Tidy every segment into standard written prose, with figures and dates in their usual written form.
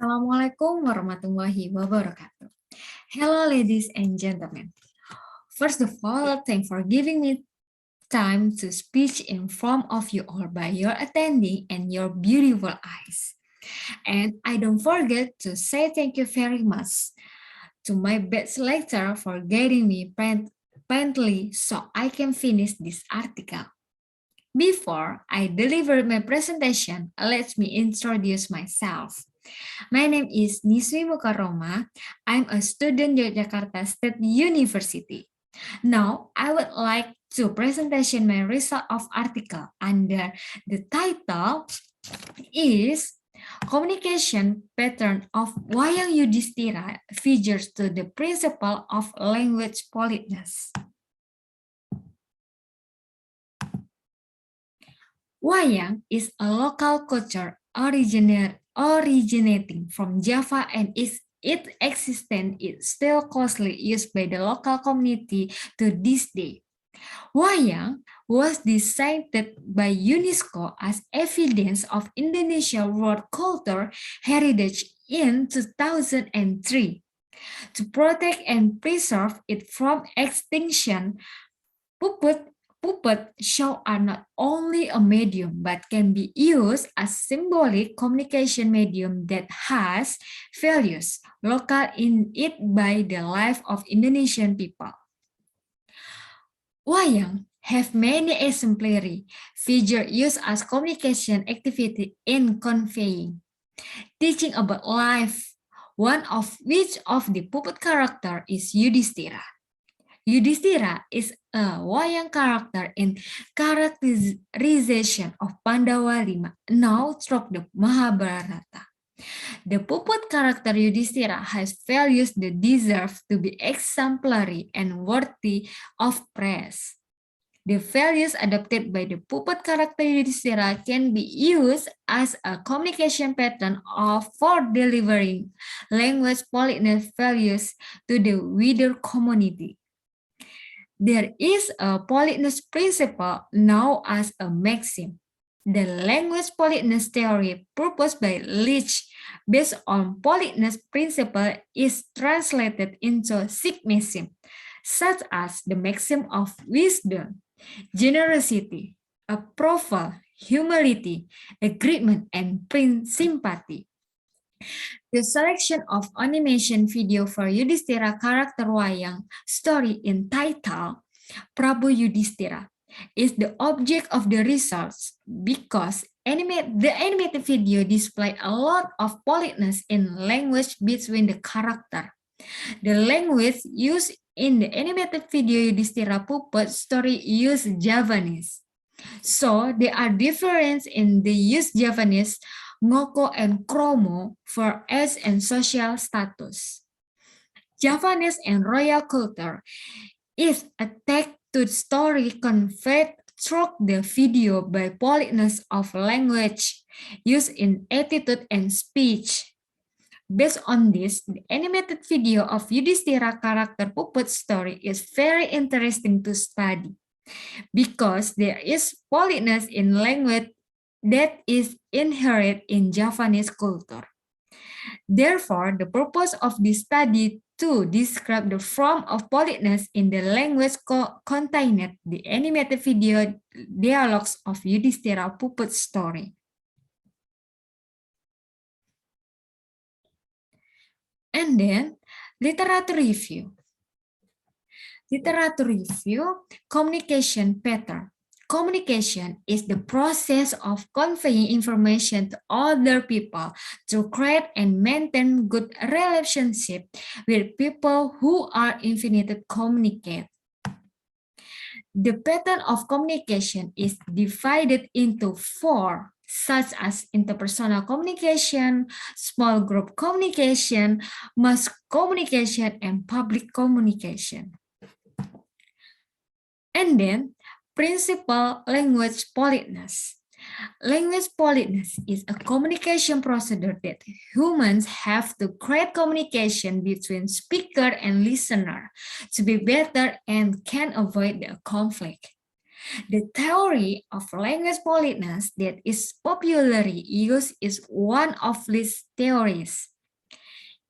Assalamualaikum warahmatullahi wabarakatuh. Hello, ladies and gentlemen. First of all, thanks for giving me time to speak in front of you all by your attending and your beautiful eyes. And I don't forget to say thank you very much to my best selector for guiding me promptly so I can finish this article. Before I deliver my presentation, let me introduce myself. My name is Niswi Mukaroma. I'm a student at Yogyakarta State University. Now, I would like to presentation my result of article under the title is Communication Pattern of Wayang Yudhistira Features to the Principle of Language Politeness. Wayang is a local culture originating from Java and its existence is still closely used by the local community to this day. Wayang was designated by UNESCO as evidence of Indonesia World Cultural Heritage in 2003. To protect and preserve it from extinction, puppet shows are not only a medium but can be used as symbolic communication medium that has values local in it by the life of Indonesian people. Wayang have many exemplary features used as communication activity in conveying, teaching about life, one of which of the puppet character is Yudhistira. Yudhistira is a wayang character in characterization of Pandawa Lima, now through the Mahabharata. The puppet character Yudhistira has values that deserve to be exemplary and worthy of praise. The values adopted by the puppet character Yudhistira can be used as a communication pattern for delivering language politeness values to the wider community. There is a politeness principle known as a maxim. The language politeness theory proposed by Leach based on politeness principle is translated into six maxims, such as the maxim of wisdom, generosity, approval, humility, agreement, and sympathy. The selection of animation video for Yudhistira character wayang story entitled Prabu Yudhistira is the object of the research because the animated video display a lot of politeness in language between the character. The language used in the animated video Yudhistira puppet story use Javanese. So there are differences in the use Javanese, Ngoko and Kromo for age and social status. Javanese and royal culture is attacked to the story conveyed through the video by politeness of language used in attitude and speech. Based on this, the animated video of Yudhistira character puppet story is very interesting to study because there is politeness in language that is inherent in Javanese culture. Therefore, the purpose of this study to describe the form of politeness in the language contained the animated video dialogues of Yudhistira puppet story. And then, literature review. Literature review, communication pattern. Communication is the process of conveying information to other people to create and maintain good relationship with people who are infinite communicate. The pattern of communication is divided into four, such as interpersonal communication, small group communication, mass communication, and public communication. And then, principal language politeness. Language politeness is a communication procedure that humans have to create communication between speaker and listener to be better and can avoid the conflict. The theory of language politeness that is popularly used is one of these theories.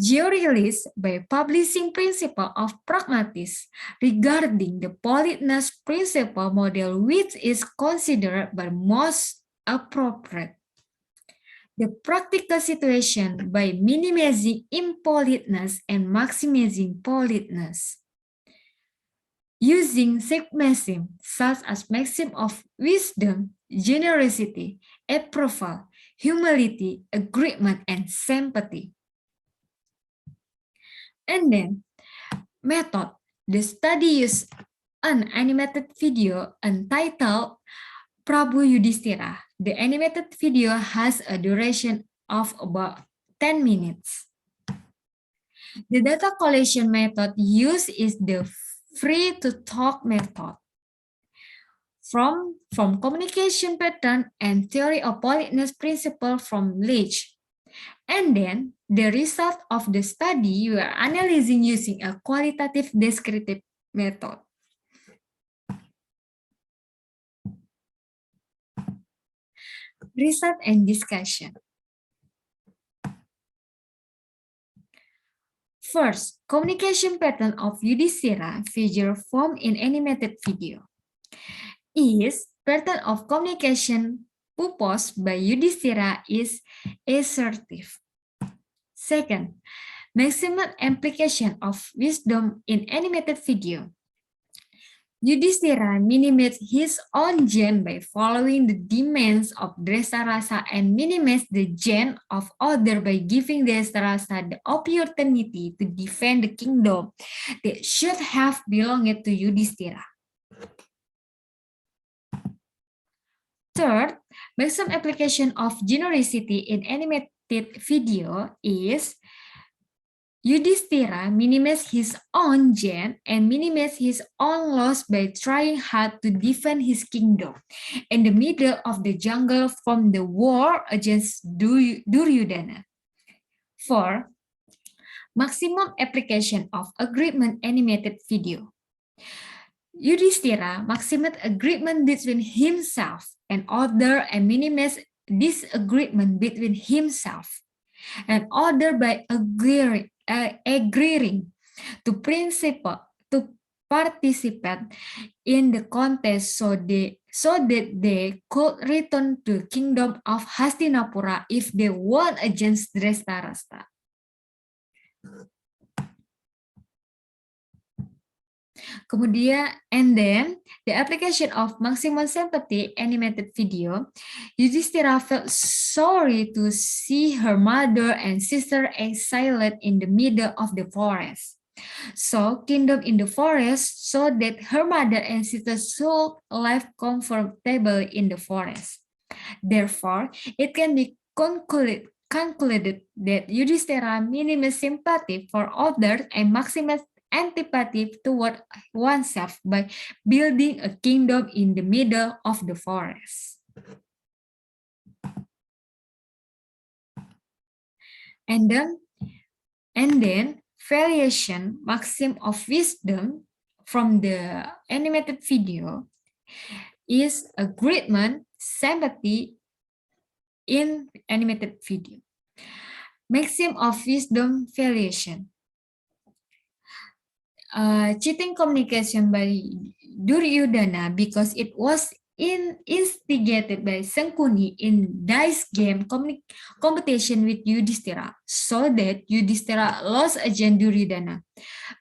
Georgelis by publishing principle of pragmatism regarding the politeness principle model, which is considered by most appropriate. The practical situation by minimizing impoliteness and maximizing politeness. Using six maxims such as maxim of wisdom, generosity, approval, humility, agreement, and sympathy. And then, method. The study used an animated video entitled Prabu Yudhishthira. The animated video has a duration of about 10 minutes. The data collection method used is the free-to-talk method. From communication pattern and theory of politeness principle from Leach. And then the result of the study you are analyzing using a qualitative descriptive method. Result and discussion. First, communication pattern of Yudhishthira figure formed in animated video is pattern of communication proposed by Yudhishthira is assertive. Second, maximum implication of wisdom in animated video. Yudhishthira minimized his own gen by following the demands of Dresarasa and minimized the gen of others by giving Dresarasa the opportunity to defend the kingdom that should have belonged to Yudhishthira. Third, maximum application of generosity in animated video is Yudhishthira minimized his own gen and minimized his own loss by trying hard to defend his kingdom in the middle of the jungle from the war against Duryodhana. 4. Maximum application of agreement animated video. Yudhishthira maximized agreement between himself and others and minimized disagreement between himself and others by agreeing to participate in the contest so that they could return to the kingdom of Hastinapura if they won against Drestarasa. Kemudian, and then the application of maximum sympathy animated video, Yudhishthira felt sorry to see her mother and sister exiled in the middle of the forest. So, kingdom in the forest so that her mother and sister should live comfortably in the forest. Therefore, it can be concluded that Yudhishthira minimized sympathy for others and maximized antipathy toward oneself by building a kingdom in the middle of the forest. And then variation maxim of wisdom from the animated video is agreement, sympathy in animated video. Maxim of wisdom variation. Cheating communication by Duryodhana because it was instigated by Sangkuni in dice game competition with Yudhishthira, so that Yudhishthira lost against Duryodhana.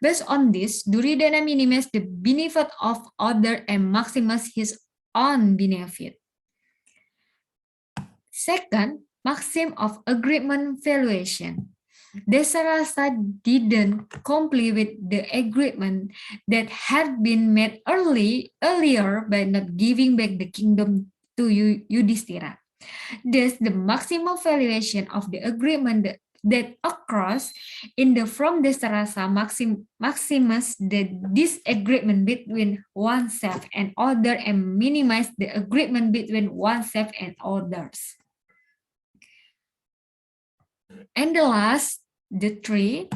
Based on this, Duryodhana minimized the benefit of others and maximized his own benefit. Second, maxim of agreement valuation. Dresarasa didn't comply with the agreement that had been made earlier by not giving back the kingdom to Yudhishthira. Thus, the maximum valuation of the agreement that occurs from Dresarasa maximizes the disagreement between oneself and others and minimizes the agreement between oneself and others. And the last, the 3,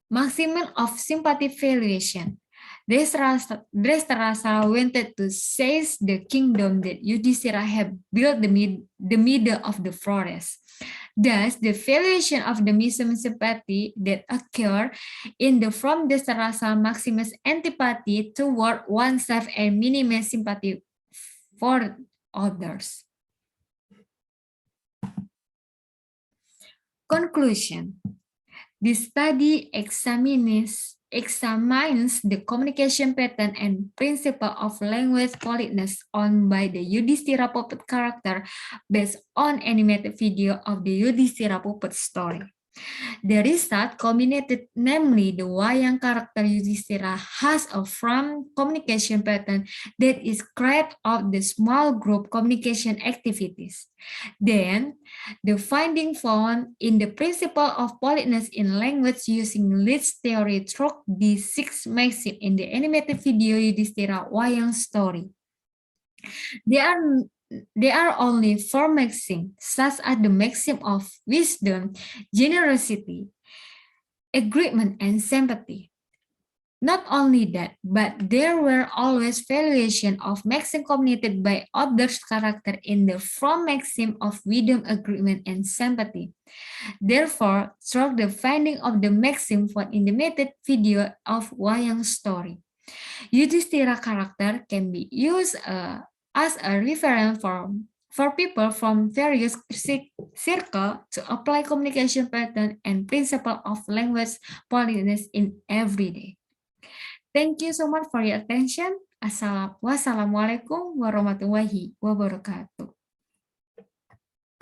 maximum of sympathy valuation. Drestarasa wanted to seize the kingdom that Yudhishthira had built the middle of the forest. Thus, the valuation of the maximum sympathy that occur in the from the rasa maximus antipathy toward oneself and minimum sympathy for others. Conclusion. This study examines the communication pattern and principle of language politeness on by the Yudhishthira puppet character based on animated video of the Yudhishthira puppet story. The result culminated, namely the Wayang character Yudhishthira has a firm communication pattern that is created of the small group communication activities. Then, the finding found in the principle of politeness in language using Leeds theory through the 6 maxims in the animated video Yudhishthira Wayang story. There are only 4 maxims, such as the maxim of wisdom, generosity, agreement, and sympathy. Not only that, but there were always valuation of maxim communicated by others' character in the from maxim of wisdom, agreement, and sympathy. Therefore, through the finding of the maxim for animated video of Wayang story, Yudhishthira character can be used as a reference for people from various circles to apply communication pattern and principle of language politeness in everyday. Thank you so much for your attention. Wassalamualaikum warahmatullahi wabarakatuh.